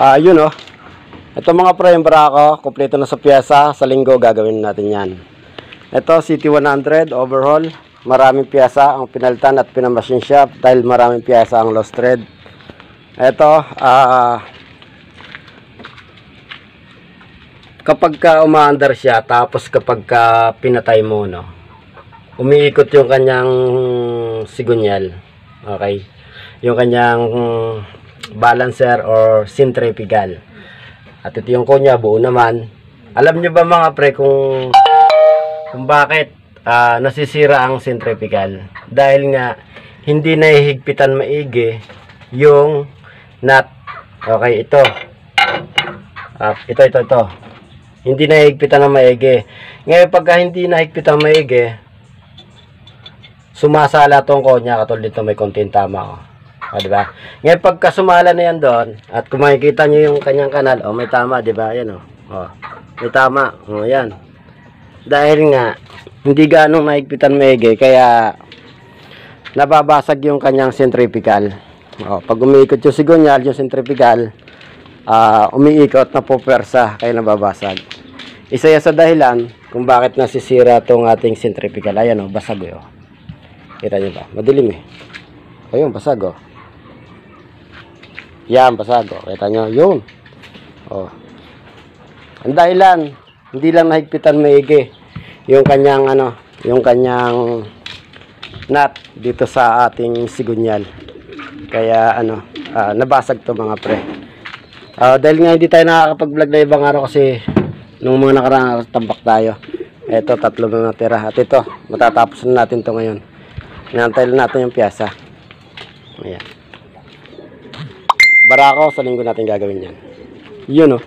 Yun oh. Ito mga pre, yung barako, kompleto na sa piyesa. Sa linggo gagawin natin yan. Ito, CT100 overhaul. Maraming piyesa ang pinalitan at pinamachine shop dahil maraming piyesa ang lost thread. Ito, kapag ka umaandar siya, tapos kapag ka pinatay mo, no, umiikot yung kanyang sigunyal. Okay? Yung kanyang balancer or centrifugal. At ito yung kunya, buo naman. Alam nyo ba mga pre kung bakit nasisira ang centrifugal? Dahil nga hindi nahihigpitan maigi yung nut. Okay, ito. Ito. Hindi nahihigpitan na maigi. Ngayon pagka hindi nahihigpitan maigi, sumasala tong kunya katulad dito may konting tama. Diba? Ngayon pagka sumala na yan doon at kung makikita nyo yung kanyang kanal, may tama, diba? Ayan may tama. Yan. Dahil nga hindi ganong mahigpitan maigi kaya nababasag yung kanyang centrifugal. Pag umiikot yung sigunyal, yung centrifugal umiikot na po persa kaya nababasag. Isa yan sa dahilan kung bakit nasisira tong ating centrifugal. Ayan basag Kita nyo ba? Madilim ayun, basag Yan, basag Kita nyo, yun. Ang dahilan, hindi lang nahigpitan maigi yung kanyang yung kanyang nut dito sa ating sigunyal. Kaya nabasag to mga pre. Dahil nga hindi tayo nakakapag-vlog na ibang araw kasi nung mga nakarang tambak tayo. Ito, 3 na natira. At ito, matatapos na natin to ngayon. Inantay lang natin yung piyasa. Ayan. Barako, sa linggo natin gagawin yan. Yun